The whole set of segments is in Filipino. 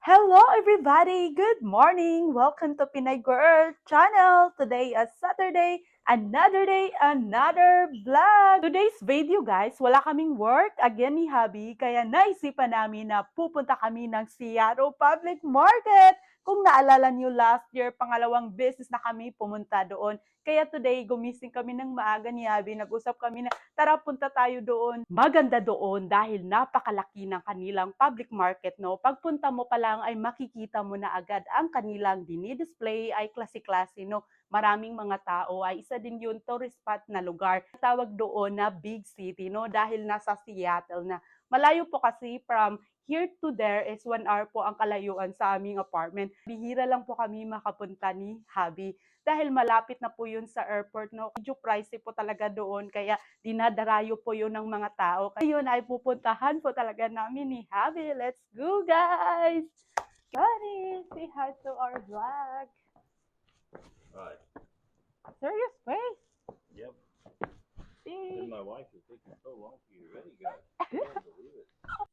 Hello everybody! Good morning! Welcome to Pinay Girl channel! Today is Saturday, another day, another vlog! Today's video guys, wala kaming work again ni Habi, kaya naisipan namin na pupunta kami ng Seattle Public Market. Kung naalala niyo last year, pangalawang beses na kami pumunta doon. Kaya today, gumising kami ng maaga ni Habi, nag-usap kami na tara punta tayo doon. Maganda doon dahil napakalaki ng kanilang public market, no? Pagpunta mo pa lang ay makikita mo na agad ang kanilang dinidisplay ay klase-klase, no? Maraming mga tao ay isa din yun tourist spot na lugar. Tawag doon na big city, no? Dahil nasa Seattle na. Malayo po kasi from here to there is 1 hour po ang kalayuan sa aming apartment. Bihira lang po kami makapunta ni Habi dahil malapit na po yun sa airport, no? Medyo pricey po talaga doon kaya dinadarayo po yun ng mga tao. Ngayon ay pupuntahan po talaga namin ni Habi. Let's go guys! Buddy, say hi to our vlog. Right. Serious face. Yep. See? And my wife is taking so long to get ready, guys. I can't believe it.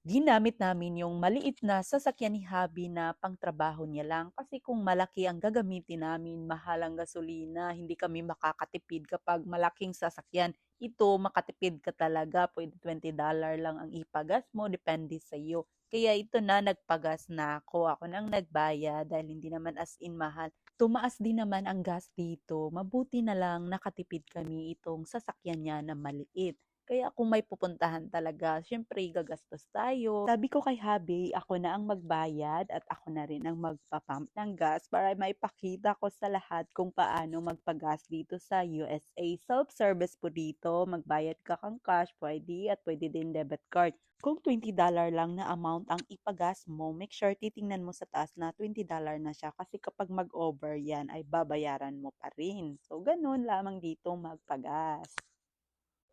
Ginamit namin yung maliit na sasakyan ni Habi na pangtrabaho niya lang kasi kung malaki ang gagamitin namin, mahal ang gasolina, hindi kami makakatipid kapag malaking sasakyan. Ito, makatipid ka talaga, pwede $20 lang ang ipagas mo, depende sa iyo. Kaya ito na, nagpagas na ako. Ako nang nagbayad dahil hindi naman as in mahal. Tumaas din naman ang gas dito. Mabuti na lang nakatipid kami itong sasakyan niya na maliit. Kaya kung may pupuntahan talaga, syempre gagastos tayo. Sabi ko kay Habi, ako na ang magbayad at ako na rin ang magpapump ng gas para maipakita ko sa lahat kung paano magpagas dito sa USA. Self-service po dito, magbayad ka kang cash, pwede at pwede din debit card. Kung $20 lang na amount ang ipagas mo, make sure titingnan mo sa taas na $20 na siya kasi kapag mag-over yan ay babayaran mo pa rin. So ganun lamang dito magpagas.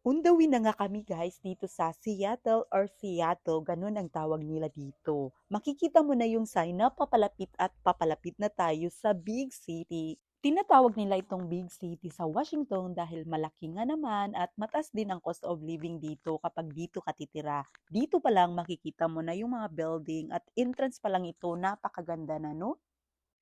Undawin na nga kami guys dito sa Seattle or Seattle, ganun ang tawag nila dito. Makikita mo na yung sign na papalapit at papalapit na tayo sa big city. Tinatawag nila itong big city sa Washington dahil malaki nga naman at mataas din ang cost of living dito kapag dito ka titira. Dito pa lang makikita mo na yung mga building at entrance pa lang ito, napakaganda na no?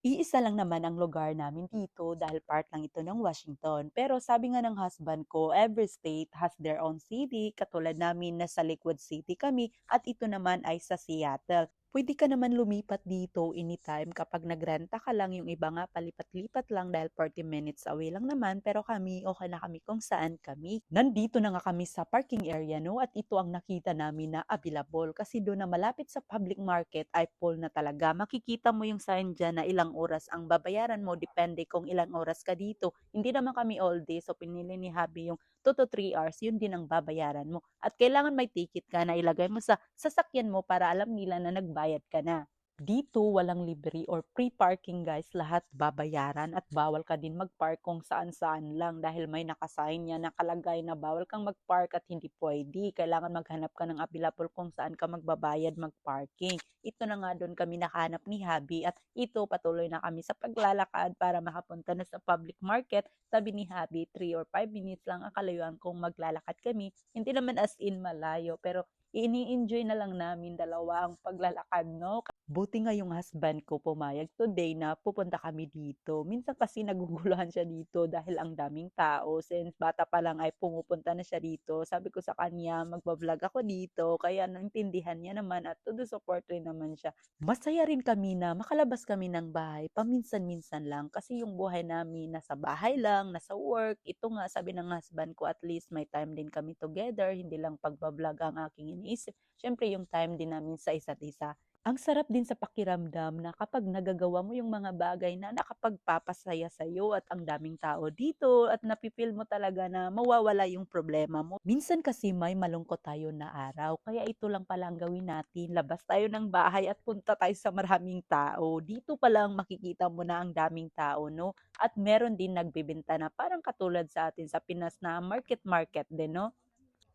Iisa lang naman ang lugar namin dito dahil part lang ito ng Washington. Pero sabi nga ng husband ko, every state has their own city. Katulad namin nasa Liquid City kami at ito naman ay sa Seattle. Pwede ka naman lumipat dito anytime kapag nagrenta ka lang, yung iba nga palipat-lipat lang dahil 40 minutes away lang naman, pero kami okay na kami kung saan kami. Nandito na nga kami sa parking area, no, at ito ang nakita namin na available kasi doon na malapit sa public market ay full na talaga. Makikita mo yung sign dyan na ilang oras ang babayaran mo, depende kung ilang oras ka dito. Hindi naman kami all day, so pinili ni Habi yung 2 to 3 hours, yun din ang babayaran mo. At kailangan may ticket ka na ilagay mo sa sasakyan mo para alam nila na nagbayad ka na. Dito, walang libre or free parking guys, lahat babayaran at bawal ka din magpark kung saan-saan lang dahil may nakasign niya nakalagay na bawal kang magpark at hindi pwede. Kailangan maghanap ka ng available kung saan ka magbabayad magparking. Ito na nga doon kami nakahanap ni Habi at ito patuloy na kami sa paglalakad para makapunta na sa public market. Sabi ni Habi, 3 or 5 minutes lang ang kalayuan kung maglalakad kami. Hindi naman as in malayo pero ini-enjoy na lang namin dalawa ang paglalakad, no? Buti nga yung husband ko pumayag today na pupunta kami dito. Minsan kasi naguguluhan siya dito dahil ang daming tao. Since bata pa lang ay pumupunta na siya dito. Sabi ko sa kanya, magbablog ako dito. Kaya naintindihan niya naman at todo support rin naman siya. Masaya rin kami na makalabas kami ng bahay paminsan-minsan lang kasi yung buhay namin nasa bahay lang, nasa work. Ito nga sabi ng husband ko, at least may time din kami together, hindi lang pagbablog ang aking iniisip. Syempre yung time din namin sa isa't isa. Ang sarap din sa pakiramdam na kapag nagagawa mo yung mga bagay na nakapagpapasaya sa'yo at ang daming tao dito at napipil mo talaga na mawawala yung problema mo. Minsan kasi may malungkot tayo na araw, kaya ito lang pala ang gawin natin. Labas tayo ng bahay at punta tayo sa maraming tao. Dito pa lang makikita mo na ang daming tao, no? At meron din nagbebenta na parang katulad sa atin sa Pinas na market din, no?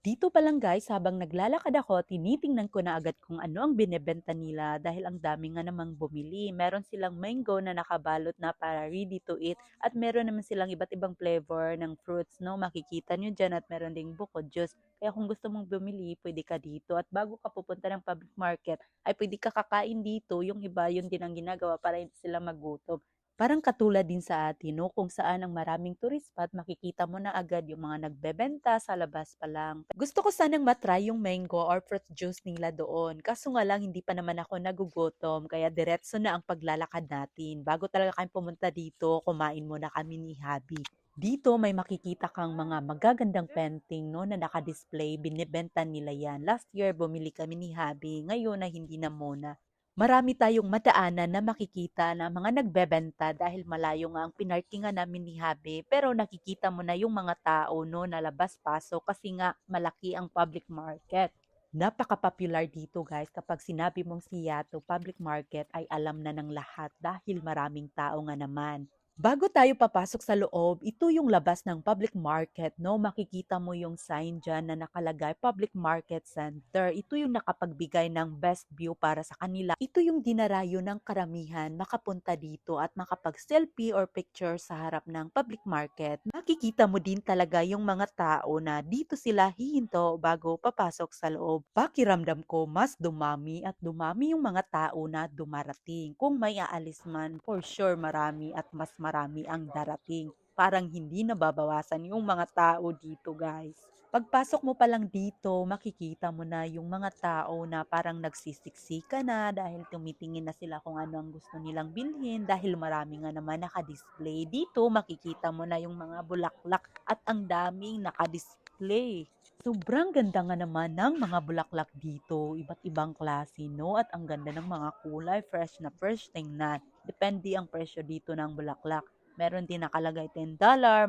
Dito pa lang guys, habang naglalakad ako, tinitingnan ko na agad kung ano ang binebenta nila dahil ang dami nga namang bumili. Meron silang mango na nakabalot na para ready to eat at meron naman silang iba't ibang flavor ng fruits, no? Makikita nyo dyan at meron ding buko juice. Kaya kung gusto mong bumili, pwede ka dito. At bago ka pupunta ng public market, ay pwede ka kakain dito. Yung iba, yun din ang ginagawa para hindi sila magutom. Parang katulad din sa atin, no? Kung saan ang maraming tourist spot, makikita mo na agad yung mga nagbebenta sa labas pa lang. Gusto ko sanang matry yung mango or fruit juice nila doon. Kaso nga lang, hindi pa naman ako nagugutom, kaya diretso na ang paglalakad natin. Bago talaga kami pumunta dito, kumain muna kami ni Habi. Dito may makikita kang mga magagandang painting, no, na naka-display. Binibenta nila yan. Last year, bumili kami ni Habi. Ngayon na hindi na muna. Marami tayong madaanan na makikita na mga nagbebenta dahil malayo nga ang pinarkingan namin ni Habi, pero nakikita mo na yung mga tao, no, na labas-pasok kasi nga malaki ang public market. Napaka-popular dito guys, kapag sinabi mong Seattle Public Market ay alam na ng lahat dahil maraming tao nga naman. Bago tayo papasok sa loob, ito yung labas ng public market, no? Makikita mo yung sign dyan na nakalagay Public Market Center. Ito yung nakapagbigay ng best view para sa kanila. Ito yung dinarayo ng karamihan makapunta dito at makapag-selfie or picture sa harap ng public market. Makikita mo din talaga yung mga tao na dito sila hihinto bago papasok sa loob. Pakiramdam ko mas dumami at dumami yung mga tao na dumarating. Kung may aalis man, for sure marami at mas marami ang darating. Parang hindi nababawasan yung mga tao dito guys. Pagpasok mo pa lang dito, makikita mo na yung mga tao na parang nagsisiksika na dahil tumitingin na sila kung ano ang gusto nilang bilhin dahil marami nga naman naka-display. Dito makikita mo na yung mga bulaklak at ang daming naka-display. Sobrang ganda nga naman ng mga bulaklak dito, iba't ibang klase, no? At ang ganda ng mga kulay, fresh na fresh tingnan. Depende ang presyo dito ng bulaklak. Meron din nakalagay $10,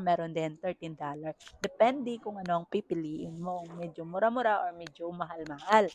meron din $13. Depende kung ano ang pipiliin mo, medyo mura-mura or medyo mahal-mahal.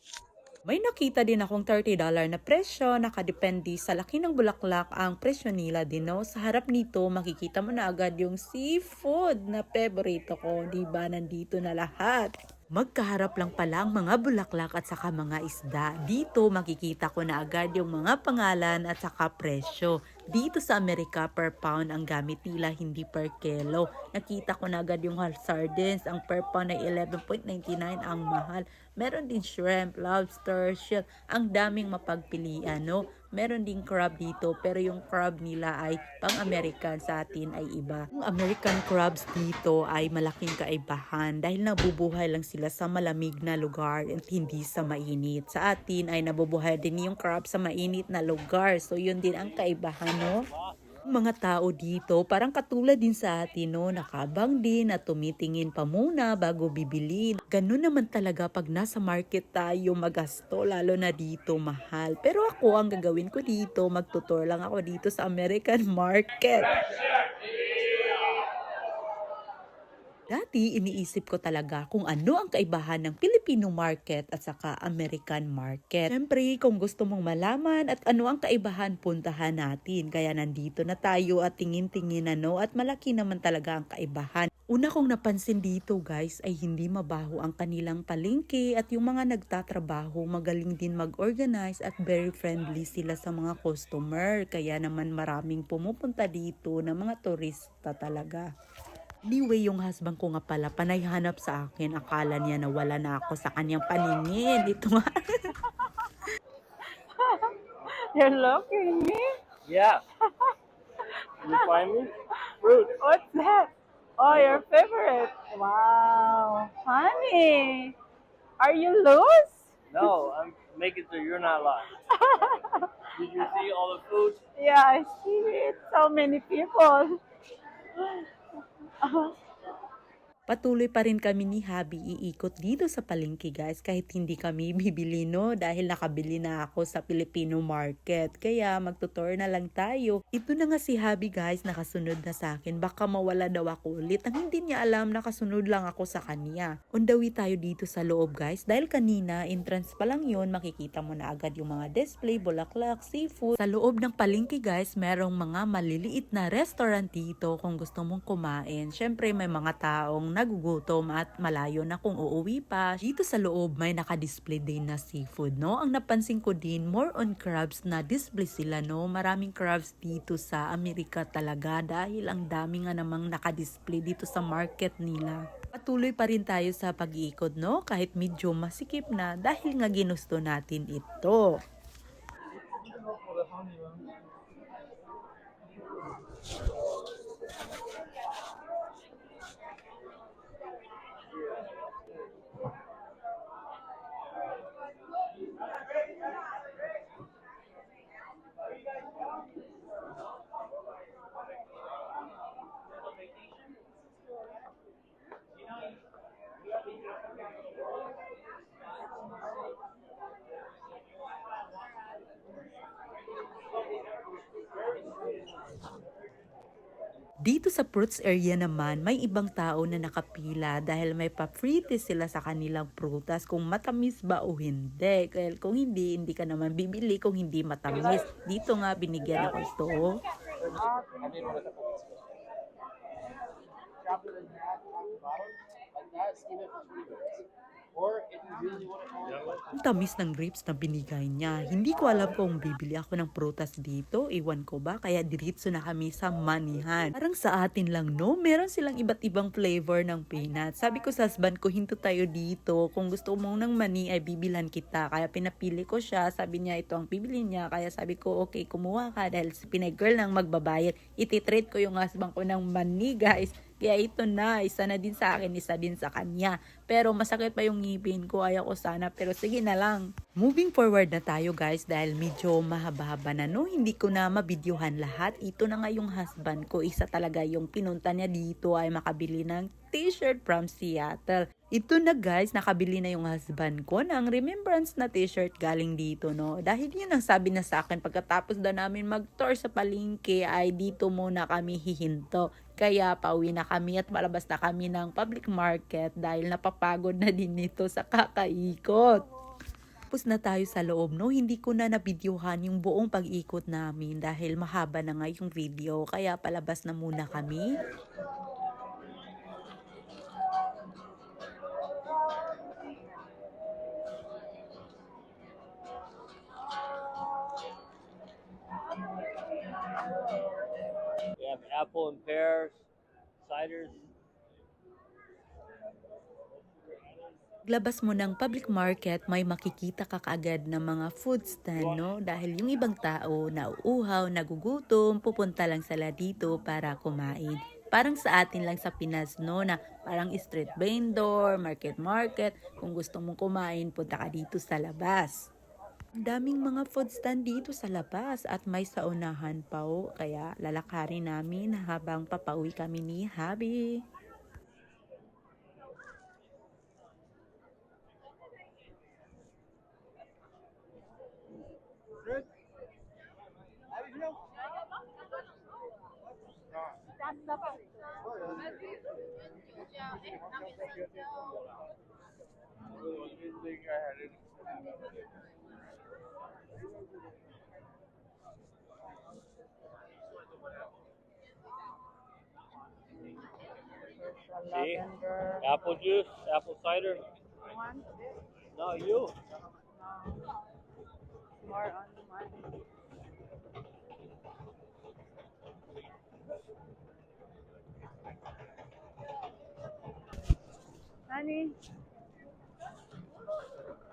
May nakita din akong $30 na presyo, nakadepende sa laki ng bulaklak ang presyo nila din, no? Sa harap nito, makikita mo na agad yung seafood na paborito ko, di ba? Nandito na lahat. Magkaharap lang pala ang mga bulaklak at saka mga isda. Dito makikita ko na agad yung mga pangalan at saka presyo. Dito sa Amerika, per pound ang gamit nila, hindi per kilo. Nakita ko na agad yung sardines, ang per pound ay 11.99 ang mahal. Meron din shrimp, lobster, shell. Ang daming mapagpilian, no? Meron din crab dito, pero yung crab nila ay pang-American, sa atin ay iba. Yung American crabs dito ay malaking kaibahan dahil nabubuhay lang sila sa malamig na lugar at hindi sa mainit. Sa atin ay nabubuhay din yung crab sa mainit na lugar. So yun din ang kaibahan, no? Mga tao dito, parang katulad din sa atin, no? Nakabang din at tumitingin pa muna bago bibili. Ganun naman talaga pag nasa market tayo magasto, lalo na dito mahal. Pero ako, ang gagawin ko dito, magtutor lang ako dito sa American market. Dati, iniisip ko talaga kung ano ang kaibahan ng Filipino market at saka American market. Siyempre, kung gusto mong malaman at ano ang kaibahan, puntahan natin. Kaya nandito na tayo at tingin-tingin at malaki naman talaga ang kaibahan. Una kong napansin dito guys ay hindi mabaho ang kanilang palengke at yung mga nagtatrabaho magaling din mag-organize at very friendly sila sa mga customer. Kaya naman maraming pumupunta dito na mga turista talaga. Anyway, yung husband ko nga pala, panay hanap sa akin. Akala niya na wala na ako sa kanyang paningin. Ito nga. You're looking me? Yeah. You find me? Fruit. What's that? Oh, your favorite. Wow. Honey, are you loose? No, I'm making sure you're not lost. Did you see all the food? Yeah, I see it. So many people. Patuloy pa rin kami ni Habi iikot dito sa palengke guys kahit hindi kami bibili, no? Dahil nakabili na ako sa Filipino market. Kaya magtutor na lang tayo. Ito na nga si Habi guys, nakasunod na sa akin. Baka mawala daw ako ulit. Ang hindi niya alam, nakasunod lang ako sa kanya. On the way tayo dito sa loob guys. Dahil kanina, entrance pa lang yun, makikita mo na agad yung mga display, bulaklak, seafood. Sa loob ng palengke guys, merong mga maliliit na restaurant dito kung gusto mong kumain. Syempre may mga taong nagugutom at malayo na kung uuwi pa. Dito sa loob may naka-display din na seafood, no? Ang napansin ko din, more on crabs na display sila, no? Maraming crabs dito sa Amerika talaga dahil ang dami nga namang naka-display dito sa market nila. Patuloy pa rin tayo sa pag-iikot, no? Kahit medyo masikip na dahil nga ginusto natin ito. Dito sa fruits area naman, may ibang tao na nakapila dahil may pa-free sila sa kanilang prutas kung matamis ba o hindi. Kaya kung hindi, hindi ka naman bibili kung hindi matamis. Dito nga binigyan ako ito. Ang tamis ng grapes na binigay niya. Hindi ko alam kung bibili ako ng prutas dito. Iwan ko ba? Kaya diretso na kami sa manihan. Parang sa atin lang, no? Meron silang iba't ibang flavor ng peanut. Sabi ko sa husband ko, hinto tayo dito. Kung gusto mo ng mani, ay bibilhan kita. Kaya pinapili ko siya. Sabi niya, ito ang pibili niya. Kaya sabi ko, okay, kumuha ka. Dahil si Pinay girl nang magbabayad. Iti-treat ko yung husband ko ng mani, guys. Kaya ito na, isa na din sa akin, isa din sa kanya. Pero masakit pa yung ngipin ko, ayaw ko sana, pero sige na lang. Moving forward na tayo guys, dahil medyo mahaba-haba na, no? Hindi ko na mabidyohan lahat. Ito na nga yung husband ko, isa talaga yung pinunta niya dito ay makabili ng t-shirt from Seattle. Ito na guys, nakabili na yung husband ko ng remembrance na t-shirt galing dito, no? Dahil yun ang sabi na sa akin, pagkatapos na namin mag-tour sa palengke, ay dito muna kami hihinto. Kaya pauwi na kami at malabas na kami ng public market dahil napapagod na din nito sa kakaikot. Tapos na tayo sa loob, no? Hindi ko na nabidyuhan yung buong pag-ikot namin dahil mahaba na nga yung video. Kaya palabas na muna kami. We have apple and pears, ciders. Paglabas mo ng public market, may makikita ka kaagad ng mga food stand, no? Dahil yung ibang tao, nauuhaw, nagugutom, pupunta lang sila dito para kumain. Parang sa atin lang sa Pinas, no? Na parang street vendor, market. Kung gusto mong kumain, punta ka dito sa labas. Ang daming mga food stand dito sa labas at may saunahan pa, oh. Kaya lalakarin namin habang papauwi kami ni Habi. See? Apple juice, apple cider. No, you. More on money. Honey,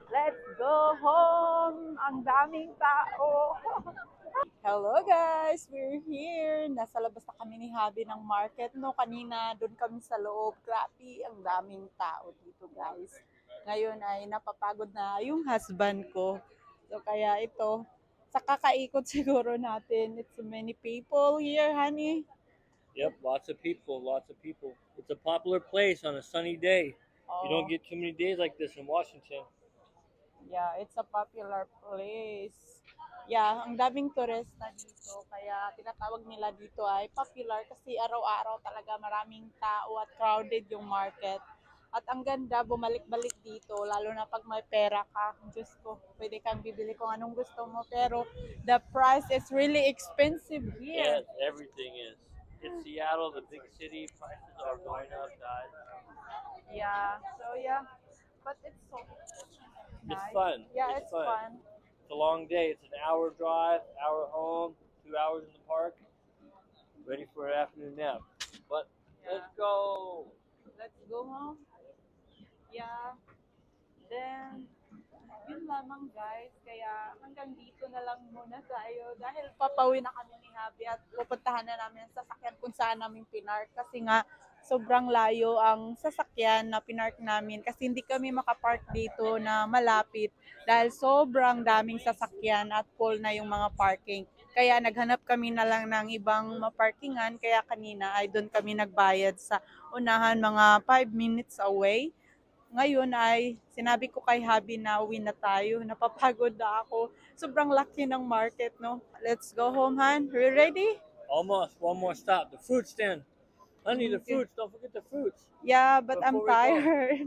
let's go home. Ang daming tao. Hello guys, we're here. Nasa labas na kami ni Habi ng market. No, kanina doon kami sa loob. Grabe, ang daming tao dito guys. Ngayon ay napapagod na yung husband ko. So kaya ito, sa kakaikot siguro natin. It's many people here, honey. Yep, lots of people, lots of people. It's a popular place on a sunny day. You Oh, don't get too many days like this in Washington. yeah, it's a popular place. Yeah, ang daming turista dito. Kaya tinatawag nila dito ay popular kasi araw-araw talaga maraming tao at crowded yung market. At ang ganda, bumalik-balik dito, lalo na pag may pera ka. Diyos ko, pwede kang bibili kung anong gusto mo. Pero the price is really expensive here. Yes, everything is. It's Seattle, the big city. Prices are going up, guys. Yeah. So yeah, but it's so It's nice. fun. Yeah, It's it's fun. fun. It's a long day. It's an hour drive, hour home, 2 hours in the park. Ready for an afternoon nap. But Yeah. let's go. Let's go home. Yeah. Then, yun lamang guys. Kaya hanggang dito na lang muna tayo. Dahil papauwi na kami ni Habi at pupuntahan na namin ang sasakyan kung saan namin pinark. Kasi nga, sobrang layo ang sasakyan na pinark namin. Kasi hindi kami makapark dito na malapit. Dahil sobrang daming sasakyan at full na yung mga parking. Kaya naghanap kami na lang ng ibang maparkingan. Kaya kanina ay doon kami nagbayad sa unahan mga 5 minutes away. Ngayon ay sinabi ko kay Habi na uwi na tayo. Napapagod na ako. Sobrang laki ng market, no? Let's go home, Han. Are you ready? Almost. One more stop. The fruit stand. Honey, the Okay. fruits. Don't forget the fruits. Yeah, but I'm Before we go. tired.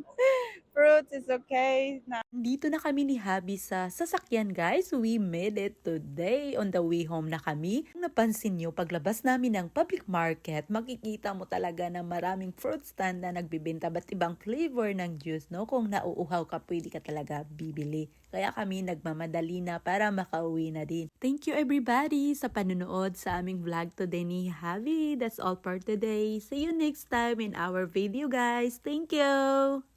Fruits is okay. Dito na kami ni Habi sa sasakyan, guys. We made it today. On the way home na kami. Kung napansin nyo, paglabas namin ng public market, makikita mo talaga na maraming fruit stand na nagbibenta ba't ibang flavor ng juice, no? Kung nauuhaw ka, pwede ka talaga bibili. Kaya kami nagmamadali na para makauwi na din. Thank you everybody sa panunood sa aming vlog today ni Habi. That's all for today. See you next time in our video, guys. Thank you!